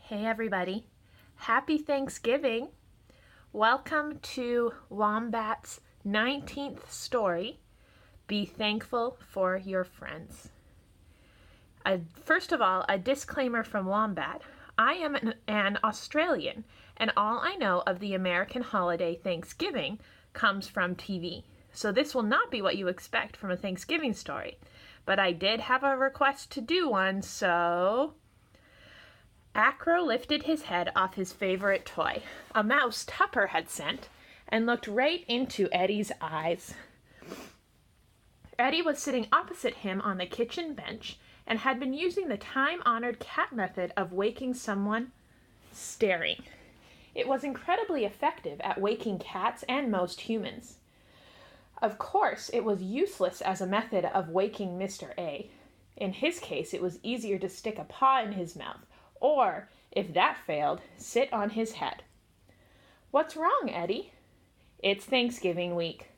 Hey everybody, happy Thanksgiving. Welcome to Wombat's 19th story, Be Thankful for Your Friends. First of all, a disclaimer from Wombat. I am an Australian, and all I know of the American holiday Thanksgiving comes from TV. So this will not be what you expect from a Thanksgiving story. But I did have a request to do one, so... Acro lifted his head off his favorite toy, a mouse Tupper had sent, and looked right into Eddie's eyes. Eddie was sitting opposite him on the kitchen bench and had been using the time-honored cat method of waking someone staring. It was incredibly effective at waking cats and most humans. Of course, it was useless as a method of waking Mr. A. In his case, it was easier to stick a paw in his mouth, or, if that failed, sit on his head. "What's wrong, Eddie?" "It's Thanksgiving week."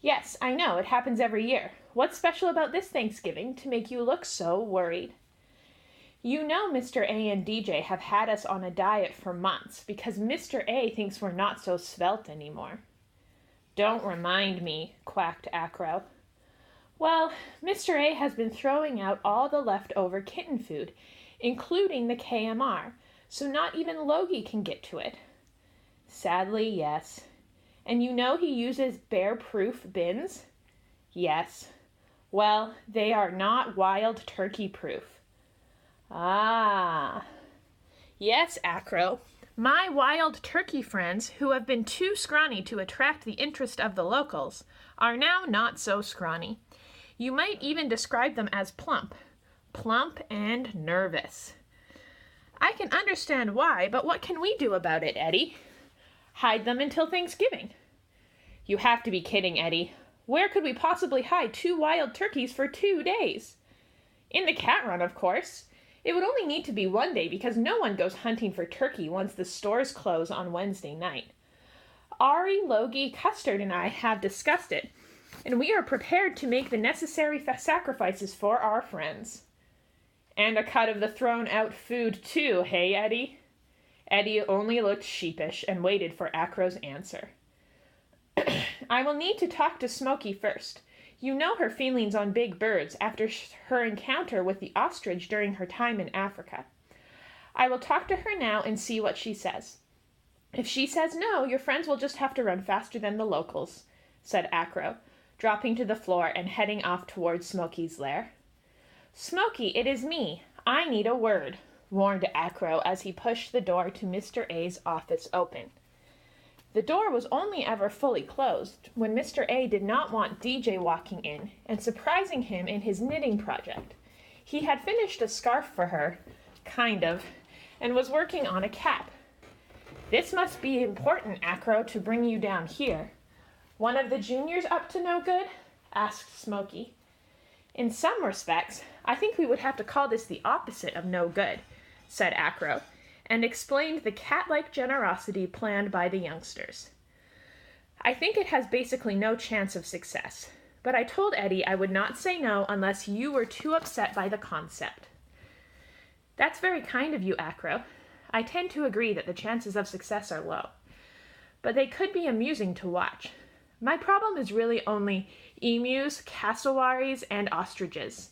"Yes, I know, it happens every year. What's special about this Thanksgiving to make you look so worried?" "You know Mr. A and DJ have had us on a diet for months because Mr. A thinks we're not so svelte anymore." "Don't remind me," quacked Acro. "Well, Mr. A has been throwing out all the leftover kitten food, including the KMR, so not even Logie can get to it." "Sadly, yes." "And you know he uses bear-proof bins?" "Yes." "Well, they are not wild turkey-proof." "Ah." "Yes, Acro. My wild turkey friends, who have been too scrawny to attract the interest of the locals, are now not so scrawny. You might even describe them as plump. Plump and nervous." "I can understand why, but what can we do about it, Eddie?" "Hide them until Thanksgiving." "You have to be kidding, Eddie. Where could we possibly hide 2 wild turkeys for 2 days?" "In the cat run, of course. It would only need to be 1 day because no one goes hunting for turkey once the stores close on Wednesday night. Ari, Logie, Custard, and I have discussed it, and we are prepared to make the necessary sacrifices for our friends." "And a cut of the thrown-out food, too, hey, Eddie?" Eddie only looked sheepish and waited for Acro's answer. "I will need to talk to Smoky first. You know her feelings on big birds after her encounter with the ostrich during her time in Africa. I will talk to her now and see what she says. If she says no, your friends will just have to run faster than the locals," said Acro, dropping to the floor and heading off towards Smoky's lair. "Smoky, it is me. I need a word," warned Acro as he pushed the door to Mr. A's office open. The door was only ever fully closed when Mr. A did not want DJ walking in and surprising him in his knitting project. He had finished a scarf for her, kind of, and was working on a cap. "This must be important, Acro, to bring you down here. One of the juniors up to no good?" asked Smoky. "In some respects, I think we would have to call this the opposite of no good," said Acro, and explained the cat-like generosity planned by the youngsters. "I think it has basically no chance of success, but I told Eddie I would not say no unless you were too upset by the concept." "That's very kind of you, Acro. I tend to agree that the chances of success are low, but they could be amusing to watch. My problem is really only emus, cassowaries, and ostriches.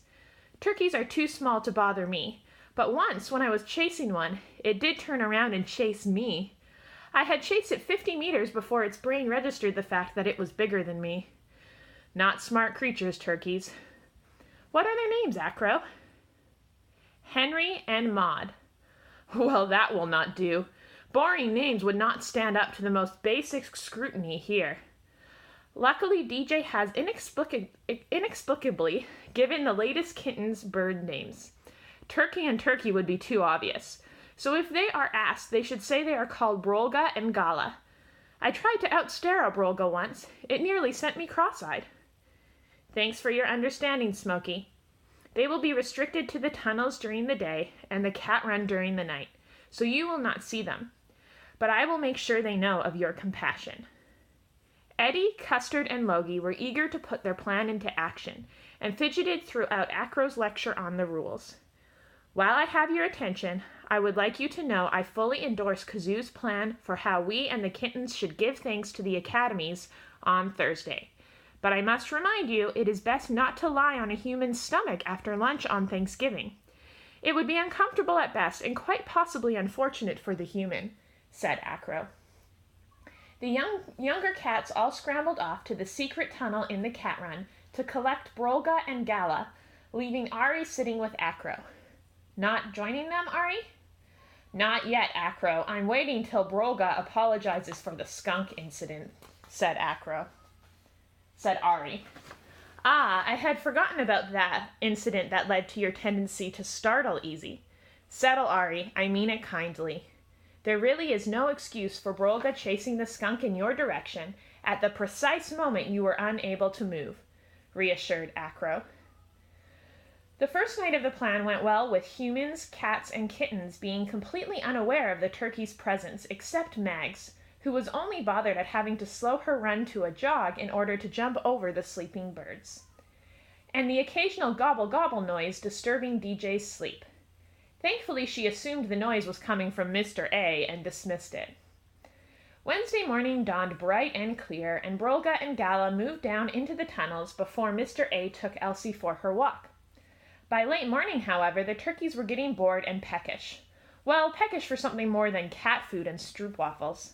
Turkeys are too small to bother me, but once, when I was chasing one, it did turn around and chase me. I had chased it 50 meters before its brain registered the fact that it was bigger than me. Not smart creatures, turkeys." "What are their names, Acro?" "Henry and Maud." "Well, that will not do. Boring names would not stand up to the most basic scrutiny here." Luckily, DJ has inexplicably given the latest kittens bird names. Turkey and turkey would be too obvious, so if they are asked, they should say they are called Brolga and Gala. I tried to outstare a Brolga once. It nearly sent me cross-eyed." "Thanks for your understanding, Smoky. They will be restricted to the tunnels during the day and the cat run during the night, so you will not see them. But I will make sure they know of your compassion." Eddie, Custard, and Logie were eager to put their plan into action, and fidgeted throughout Acro's lecture on the rules. While I have your attention, I would like you to know I fully endorse Kazoo's plan for how we and the kittens should give thanks to the academies on Thursday. But I must remind you, it is best not to lie on a human's stomach after lunch on Thanksgiving. It would be uncomfortable at best and quite possibly unfortunate for the human, said Acro. The younger cats all scrambled off to the secret tunnel in the cat run to collect Brolga and Gala, leaving Ari sitting with Acro. Not joining them, Ari? Not yet, Acro. I'm waiting till Brolga apologizes for the skunk incident, said Ari. Ah, I had forgotten about that incident that led to your tendency to startle easy. Settle, Ari. I mean it kindly. There really is no excuse for Brolga chasing the skunk in your direction at the precise moment you were unable to move, reassured Acro. The first night of the plan went well with humans, cats, and kittens being completely unaware of the turkey's presence except Mags, who was only bothered at having to slow her run to a jog in order to jump over the sleeping birds, and the occasional gobble-gobble noise disturbing DJ's sleep. Thankfully, she assumed the noise was coming from Mr. A and dismissed it. Wednesday morning dawned bright and clear, and Brolga and Gala moved down into the tunnels before Mr. A took Elsie for her walk. By late morning, however, the turkeys were getting bored and peckish. Well, peckish for something more than cat food and stroopwafels.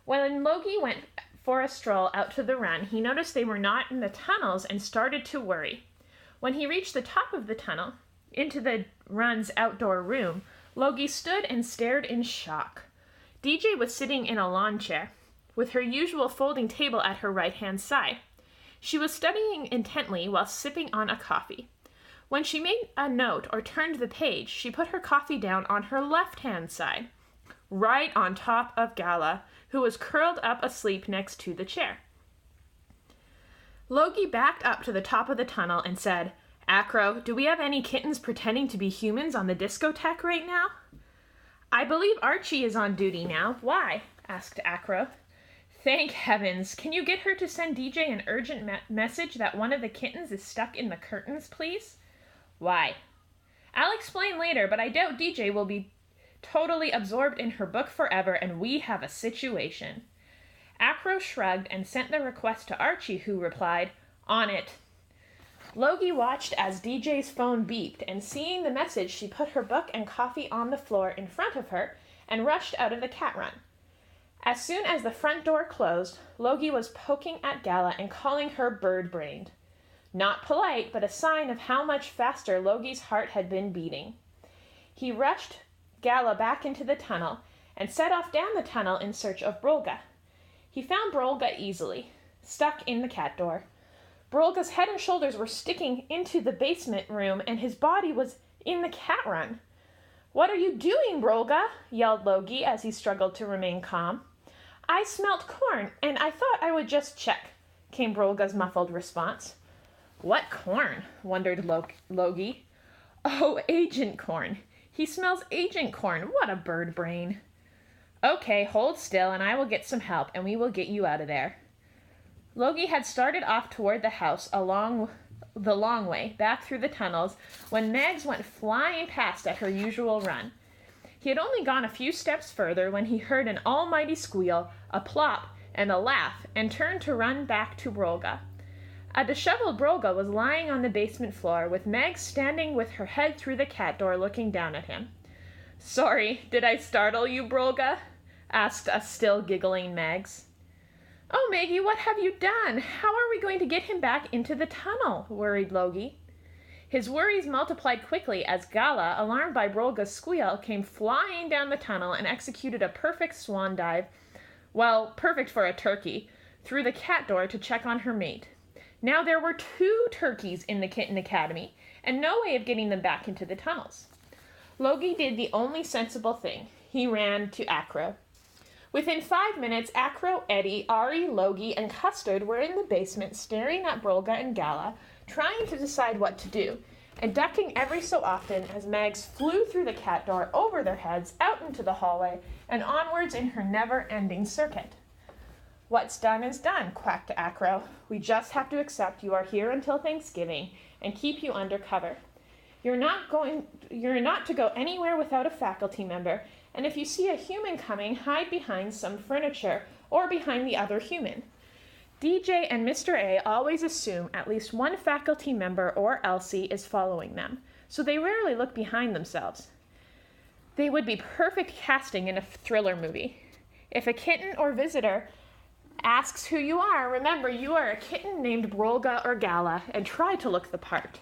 When Logie went for a stroll out to the run, he noticed they were not in the tunnels and started to worry. When he reached the top of the tunnel, into the run's outdoor room, Logie stood and stared in shock. DJ was sitting in a lawn chair, with her usual folding table at her right-hand side. She was studying intently while sipping on a coffee. When she made a note or turned the page, she put her coffee down on her left-hand side, right on top of Gala, who was curled up asleep next to the chair. Logie backed up to the top of the tunnel and said, Acro, do we have any kittens pretending to be humans on the discotheque right now? I believe Archie is on duty now. Why? Asked Acro. Thank heavens. Can you get her to send DJ an urgent message that one of the kittens is stuck in the curtains, please? Why? I'll explain later, but I doubt DJ will be totally absorbed in her book forever, and we have a situation. Acro shrugged and sent the request to Archie, who replied, On it. Logie watched as DJ's phone beeped, and seeing the message, she put her book and coffee on the floor in front of her and rushed out of the cat run. As soon as the front door closed, Logie was poking at Gala and calling her bird-brained. Not polite, but a sign of how much faster Logie's heart had been beating. He rushed Gala back into the tunnel and set off down the tunnel in search of Brolga. He found Brolga easily, stuck in the cat door. Brolga's head and shoulders were sticking into the basement room, and his body was in the cat run. What are you doing, Brolga? Yelled Logie as he struggled to remain calm. I smelt corn, and I thought I would just check, came Brolga's muffled response. What corn? Wondered Logie. Oh, agent corn. He smells agent corn. What a bird brain. Okay, hold still, and I will get some help, and we will get you out of there. Logie had started off toward the house along the long way, back through the tunnels, when Megs went flying past at her usual run. He had only gone a few steps further when he heard an almighty squeal, a plop, and a laugh, and turned to run back to Brolga. A disheveled Brolga was lying on the basement floor, with Meg standing with her head through the cat door looking down at him. Sorry, did I startle you, Brolga? Asked a still giggling Megs. Oh, Maggie, what have you done? How are we going to get him back into the tunnel? Worried Logie. His worries multiplied quickly as Gala, alarmed by Brolga's squeal, came flying down the tunnel and executed a perfect swan dive, well, perfect for a turkey, through the cat door to check on her mate. Now there were 2 turkeys in the Kitten Academy, and no way of getting them back into the tunnels. Logie did the only sensible thing. He ran to Acro. Within 5 minutes, Acro, Eddie, Ari, Logie, and Custard were in the basement staring at Brolga and Gala, trying to decide what to do, and ducking every so often as Mags flew through the cat door over their heads, out into the hallway, and onwards in her never-ending circuit. What's done is done, quacked Acro. We just have to accept you are here until Thanksgiving and keep you under cover. You're not to go anywhere without a faculty member, and if you see a human coming, hide behind some furniture or behind the other human. DJ and Mr. A always assume at least one faculty member or Elsie is following them, so they rarely look behind themselves. They would be perfect casting in a thriller movie. If a kitten or visitor asks who you are, remember you are a kitten named Brolga or Gala, and try to look the part.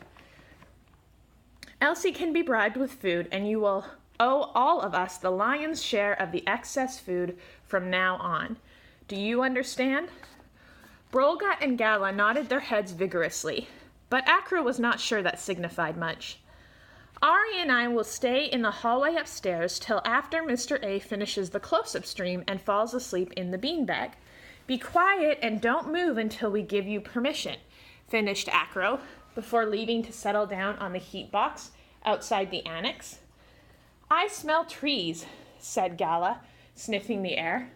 Elsie can be bribed with food, and you will owe all of us the lion's share of the excess food from now on. Do you understand? Brolga and Gala nodded their heads vigorously, but Acro was not sure that signified much. Ari and I will stay in the hallway upstairs till after Mr. A finishes the close-up stream and falls asleep in the beanbag. Be quiet and don't move until we give you permission, finished Acro, before leaving to settle down on the heat box outside the annex. I smell trees, said Gala, sniffing the air.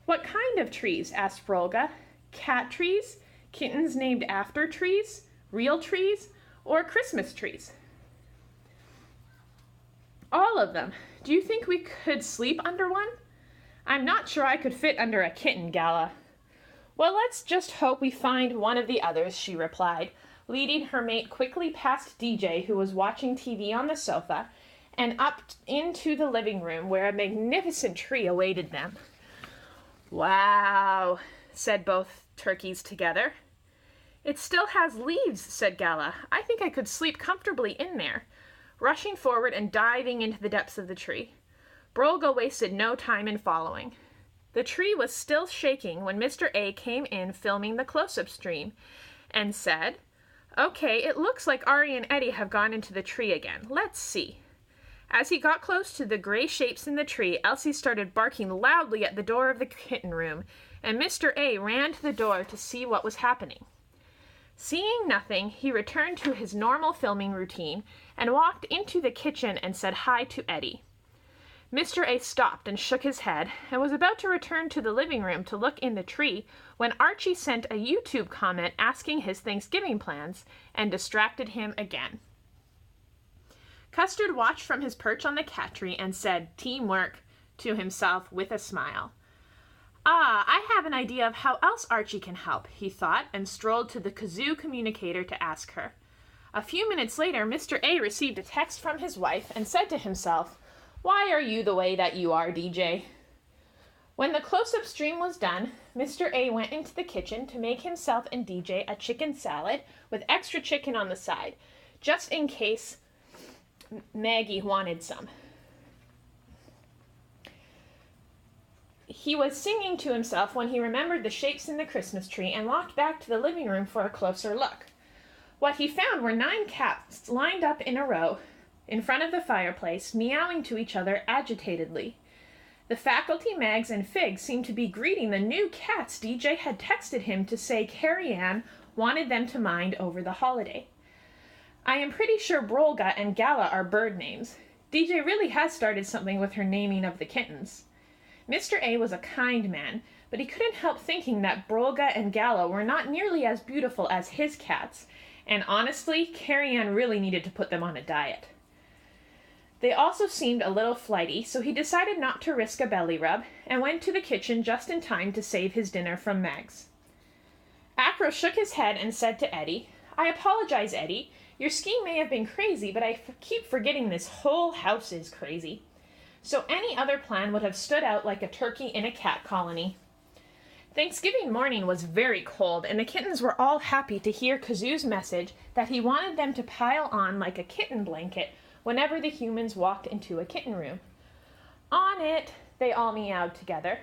What kind of trees? Asked Brolga. Cat trees? Kittens named after trees? Real trees? Or Christmas trees? All of them. Do you think we could sleep under one? I'm not sure I could fit under a kitten, Gala. Well, let's just hope we find one of the others, she replied, leading her mate quickly past DJ, who was watching TV on the sofa, and up into the living room where a magnificent tree awaited them. Wow, said both turkeys together. It still has leaves, said Gala. I think I could sleep comfortably in there, rushing forward and diving into the depths of the tree. Brolga wasted no time in following. The tree was still shaking when Mr. A came in filming the close-up stream and said, Okay, it looks like Ari and Eddie have gone into the tree again. Let's see. As he got close to the gray shapes in the tree, Elsie started barking loudly at the door of the kitten room, and Mr. A ran to the door to see what was happening. Seeing nothing, he returned to his normal filming routine and walked into the kitchen and said hi to Eddie. Mr. A stopped and shook his head and was about to return to the living room to look in the tree when Archie sent a YouTube comment asking his Thanksgiving plans and distracted him again. Custard watched from his perch on the cat tree and said, "Teamwork," to himself with a smile. Ah, I have an idea of how else Archie can help, he thought, and strolled to the kazoo communicator to ask her. A few minutes later, Mr. A received a text from his wife and said to himself, Why are you the way that you are, DJ? When the close-up stream was done, Mr. A went into the kitchen to make himself and DJ a chicken salad with extra chicken on the side, just in case Maggie wanted some. He was singing to himself when he remembered the shapes in the Christmas tree and walked back to the living room for a closer look. What he found were 9 cats lined up in a row in front of the fireplace, meowing to each other agitatedly. The faculty, Mags, and Fig seemed to be greeting the new cats DJ had texted him to say Carrie Ann wanted them to mind over the holiday. I am pretty sure Brolga and Gala are bird names. DJ really has started something with her naming of the kittens. Mr. A was a kind man, but he couldn't help thinking that Brolga and Gala were not nearly as beautiful as his cats, and honestly, Carrie Ann really needed to put them on a diet. They also seemed a little flighty, so he decided not to risk a belly rub, and went to the kitchen just in time to save his dinner from Mags. Acro shook his head and said to Eddie, I apologize, Eddie. Your scheme may have been crazy, but I keep forgetting this whole house is crazy. So any other plan would have stood out like a turkey in a cat colony. Thanksgiving morning was very cold, and the kittens were all happy to hear Kazoo's message that he wanted them to pile on like a kitten blanket whenever the humans walked into a kitten room. On it, they all meowed together.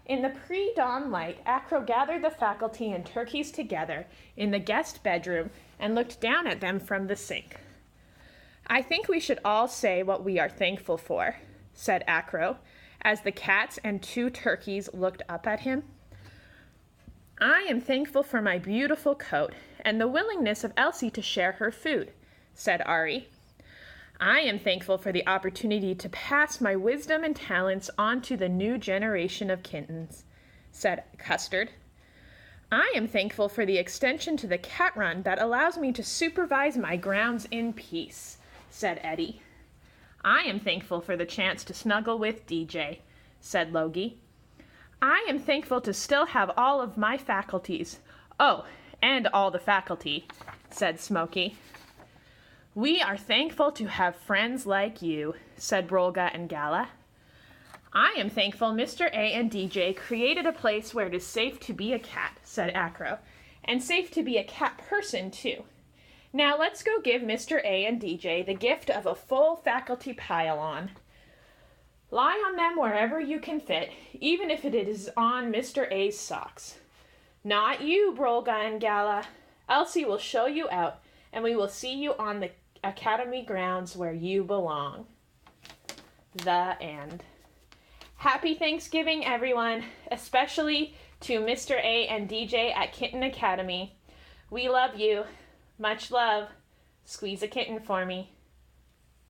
In the pre-dawn light, Acro gathered the faculty and turkeys together in the guest bedroom and looked down at them from the sink. I think we should all say what we are thankful for, said Acro, as the cats and 2 turkeys looked up at him. I am thankful for my beautiful coat and the willingness of Elsie to share her food, said Ari. I am thankful for the opportunity to pass my wisdom and talents on to the new generation of kittens, said Custard. I am thankful for the extension to the cat run that allows me to supervise my grounds in peace, said Eddie. I am thankful for the chance to snuggle with DJ, said Logie. I am thankful to still have all of my faculties. Oh, and all the faculty, said Smokey. We are thankful to have friends like you, said Brolga and Gala. I am thankful Mr. A and DJ created a place where it is safe to be a cat, said Acro, and safe to be a cat person, too. Now let's go give Mr. A and DJ the gift of a full faculty pile-on. Lie on them wherever you can fit, even if it is on Mr. A's socks. Not you, Brolga and Gala. Elsie will show you out, and we will see you on the academy grounds where you belong. The end. Happy Thanksgiving, everyone, especially to Mr. A and DJ at Kitten Academy. We love you. Much love. Squeeze a kitten for me.